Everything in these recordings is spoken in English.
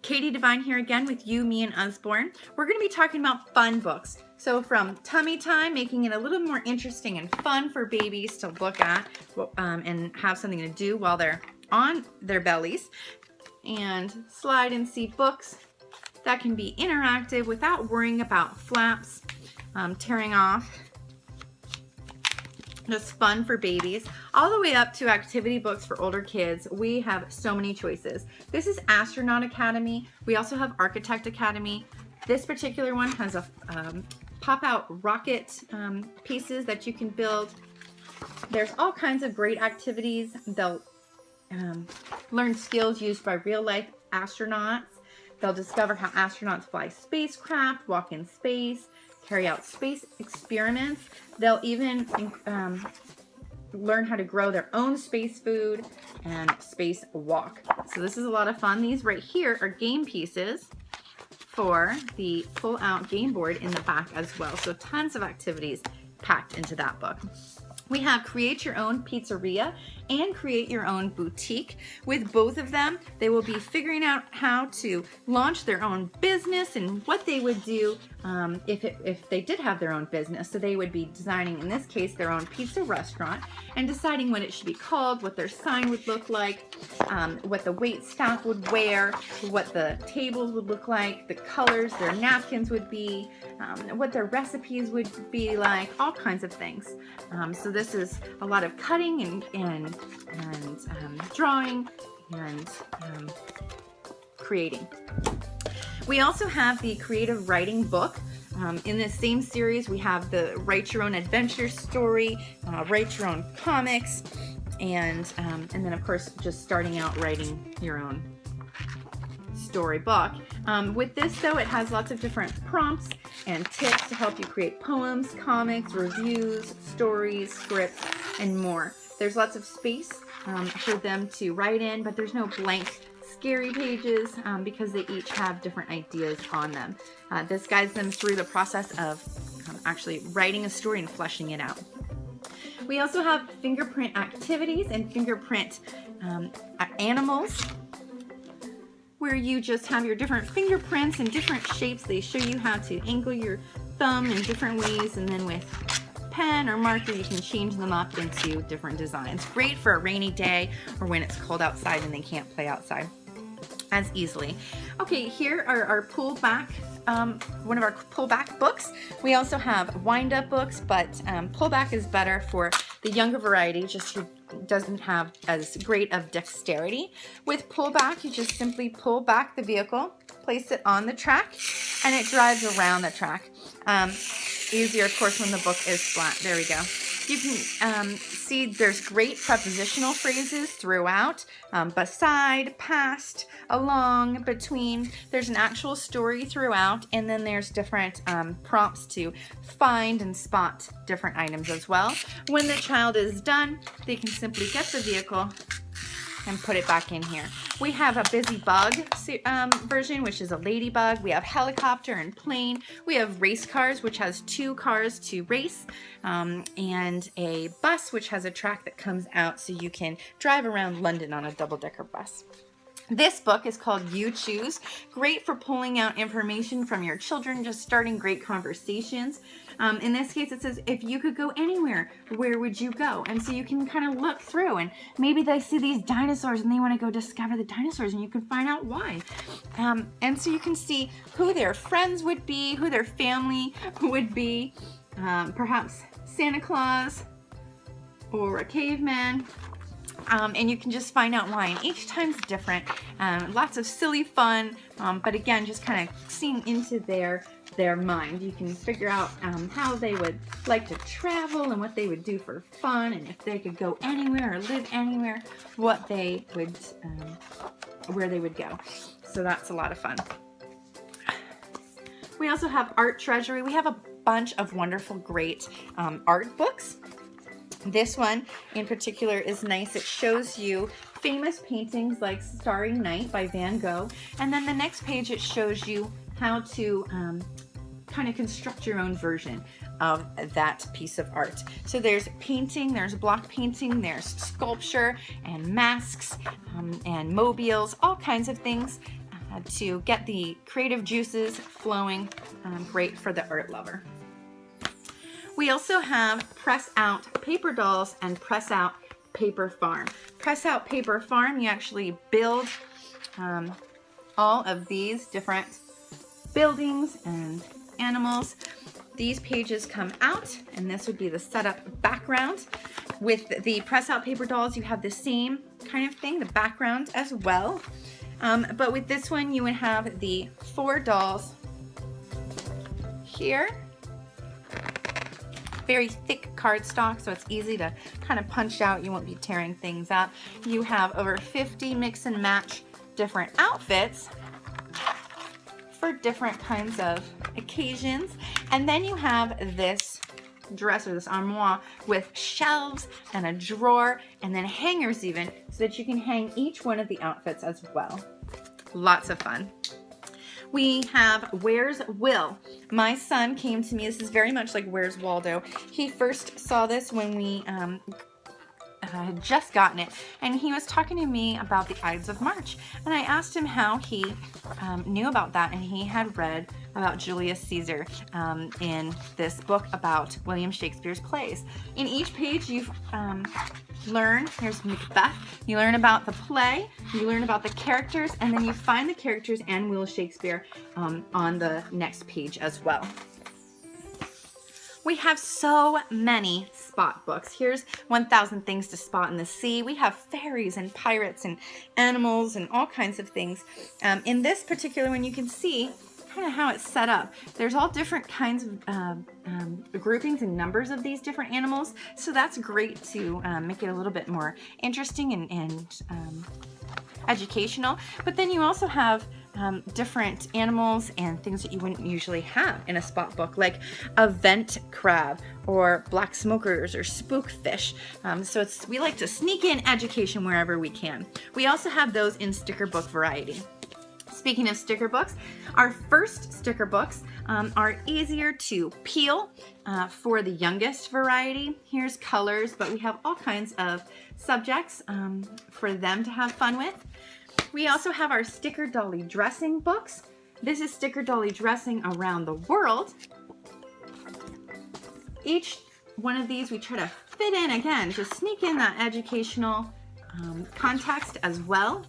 Katie Devine here again with You, Me, and Usborne. We're going to be talking about fun books. So from tummy time, making it a little more interesting and fun for babies to look at and have something to do while they're on their bellies. And slide and see books that can be interactive without worrying about flaps tearing off. Just fun for babies, all the way up to activity books for older kids. We have so many choices. This is Astronaut Academy. We also have Architect Academy. This particular one has a pop-out rocket pieces that you can build. There's all kinds of great activities. They'll learn skills used by real-life astronauts. They'll discover how astronauts fly spacecraft, walk in space, carry out space experiments. They'll even learn how to grow their own space food and space walk. So this is a lot of fun. These right here are game pieces for the pull-out game board in the back as well. So tons of activities packed into that book. We have Create Your Own Pizzeria and Create Your Own Boutique. With both of them, they will be figuring out how to launch their own business and what they would do if they did have their own business. So they would be designing, in this case, their own pizza restaurant and deciding what it should be called, what their sign would look like, what the wait staff would wear, what the tables would look like, the colors their napkins would be, what their recipes would be like, all kinds of things. So this is a lot of cutting and drawing and creating. We also have the creative writing book. In this same series, we have the Write Your Own Adventure Story, Write Your Own Comics, and then of course just starting out writing your own storybook. With this though, it has lots of different prompts and tips to help you create poems, comics, reviews, stories, scripts, and more. There's lots of space for them to write in, but there's no blank scary pages because they each have different ideas on them. This guides them through the process of actually writing a story and fleshing it out. We also have Fingerprint Activities and Fingerprint Animals, where you just have your different fingerprints and different shapes. They show you how to angle your thumb in different ways, and then with pen or marker you can change them up into different designs. Great for a rainy day or when it's cold outside and they can't play outside as easily. Okay, here are our pullback, one of our pullback books. We also have wind-up books, but pullback is better for the younger variety, just who doesn't have as great of dexterity. With pullback, you just simply pull back the vehicle, place it on the track, and it drives around the track. Easier, of course, when the book is flat. There we go. You can see there's great prepositional phrases throughout, beside, past, along, between. There's an actual story throughout, and then there's different prompts to find and spot different items as well. When the child is done, they can simply get the vehicle and put it back in here. We have a busy bug version, which is a ladybug. We have helicopter and plane. We have race cars, which has 2 cars to race, and a bus, which has a track that comes out so you can drive around London on a double-decker bus. This book is called You Choose. Great for pulling out information from your children, just starting great conversations. In this case, it says, if you could go anywhere, where would you go? And so you can kind of look through, and maybe they see these dinosaurs and they want to go discover the dinosaurs, and you can find out why. And so you can see who their friends would be, who their family would be, perhaps Santa Claus or a caveman. And you can just find out why, and each time's different. Lots of silly fun, but again, just kind of seeing into their mind. You can figure out how they would like to travel and what they would do for fun, and if they could go anywhere or live anywhere, what they would, where they would go. So that's a lot of fun. We also have Art Treasury. We have a bunch of wonderful, great art books. This one in particular is nice. It shows you famous paintings like Starry Night by Van Gogh, and then the next page it shows you how to kind of construct your own version of that piece of art. So there's painting, there's block painting, there's sculpture and masks and mobiles, all kinds of things. to get the creative juices flowing, great for the art lover. We also have Press Out Paper Dolls and Press Out Paper Farm. Press Out Paper Farm, you actually build all of these different buildings and animals. These pages come out, and this would be the setup background. With the Press Out Paper Dolls, you have the same kind of thing, the background as well. But with this one, you would have the 4 dolls here. Very thick cardstock, so it's easy to kind of punch out. You won't be tearing things up. You have over 50 mix and match different outfits for different kinds of occasions. And then you have this dresser, this armoire with shelves and a drawer and then hangers even, so that you can hang each one of the outfits as well. Lots of fun. We have Where's Will? My son came to me, this is very much like Where's Waldo. He first saw this when we had just gotten it, and he was talking to me about the Ides of March, and I asked him how he knew about that, and he had read about Julius Caesar in this book about William Shakespeare's plays. In each page you learn, here's Macbeth, you learn about the play, you learn about the characters, and then you find the characters and Will Shakespeare on the next page as well. We have so many spot books. Here's 1,000 Things to Spot in the Sea. We have fairies and pirates and animals and all kinds of things. In this particular one, you can see kind of how it's set up. There's all different kinds of groupings and numbers of these different animals, so that's great to make it a little bit more interesting and educational. But then you also have different animals and things that you wouldn't usually have in a spot book, like a vent crab or black smokers or spookfish. So we like to sneak in education wherever we can. We also have those in sticker book variety. Speaking of sticker books, our first sticker books are easier to peel for the youngest variety. Here's colors, but we have all kinds of subjects for them to have fun with. We also have our Sticker Dolly dressing books. This is Sticker Dolly dressing around the world. Each one of these we try to fit in, again, just sneak in that educational context as well.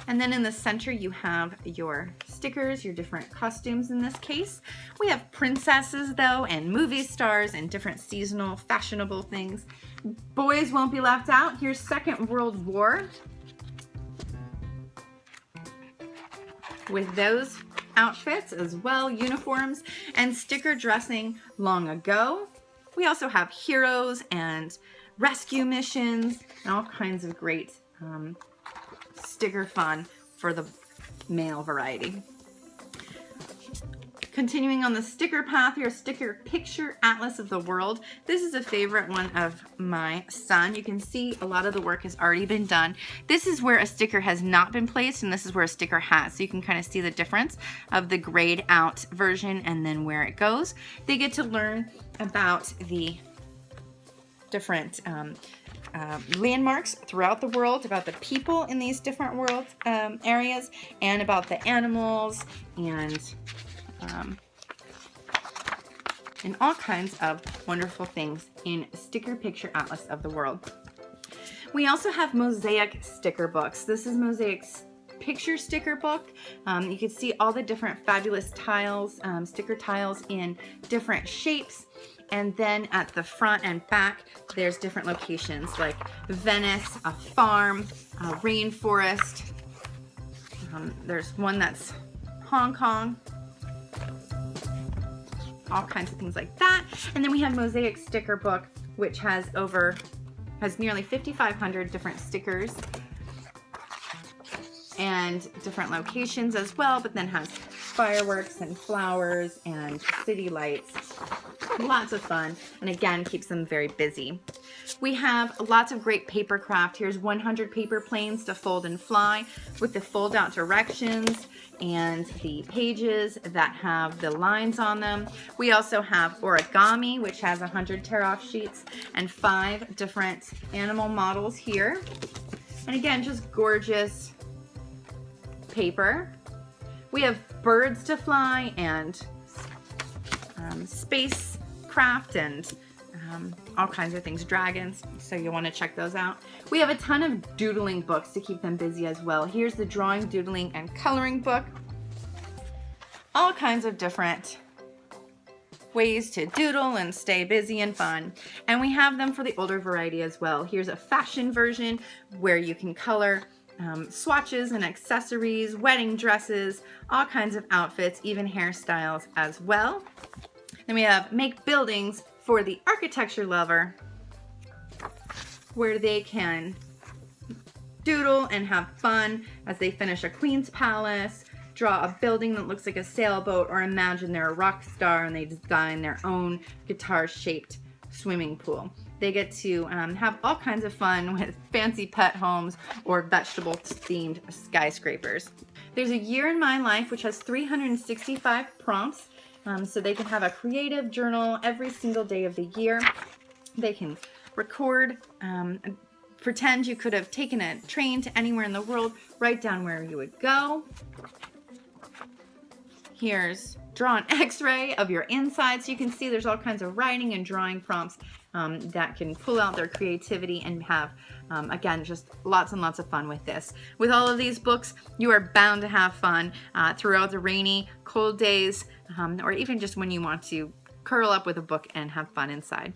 And then in the center you have your stickers, your different costumes in this case. We have princesses though, and movie stars, and different seasonal fashionable things. Boys won't be left out. Here's Second World War, with those outfits as well, uniforms, and sticker dressing long ago. We also have heroes and rescue missions and all kinds of great sticker fun for the male variety. Continuing on the sticker path, here's Sticker Picture Atlas of the World. This is a favorite one of my son. You can see a lot of the work has already been done. This is where a sticker has not been placed, and this is where a sticker has. So you can kind of see the difference of the grayed out version and then where it goes. They get to learn about the different landmarks throughout the world, about the people in these different world areas, and about the animals and all kinds of wonderful things in Sticker Picture Atlas of the World. We also have Mosaic sticker books. This is Mosaic's picture sticker book. You can see all the different fabulous tiles, sticker tiles in different shapes. And then at the front and back, there's different locations like Venice, a farm, a rainforest. There's one that's Hong Kong. All kinds of things like that. And then we have Mosaic sticker book, which has nearly 5,500 different stickers and different locations as well, but then has fireworks and flowers and city lights. Lots of fun, and again, keeps them very busy. We have lots of great paper craft. Here's 100 paper planes to fold and fly with the fold out directions and the pages that have the lines on them. We also have Origami, which has 100 tear-off sheets and 5 different animal models here. And again, just gorgeous paper. We have birds to fly and spacecraft and all kinds of things, dragons, so you'll want to check those out. We have a ton of doodling books to keep them busy as well. Here's the drawing, doodling, and coloring book. All kinds of different ways to doodle and stay busy and fun. And we have them for the older variety as well. Here's a fashion version where you can color swatches and accessories, wedding dresses, all kinds of outfits, even hairstyles as well. Then we have make buildings for the architecture lover, where they can doodle and have fun as they finish a queen's palace, draw a building that looks like a sailboat, or imagine they're a rock star and they design their own guitar-shaped swimming pool. They get to have all kinds of fun with fancy pet homes or vegetable-themed skyscrapers. There's a year in my life which has 365 prompts, so they can have a creative journal every single day of the year. They can record, pretend you could have taken a train to anywhere in the world, write down where you would go. Here's draw an x-ray of your inside, so you can see there's all kinds of writing and drawing prompts that can pull out their creativity and have, again, just lots and lots of fun with this. With all of these books, you are bound to have fun throughout the rainy, cold days, or even just when you want to curl up with a book and have fun inside.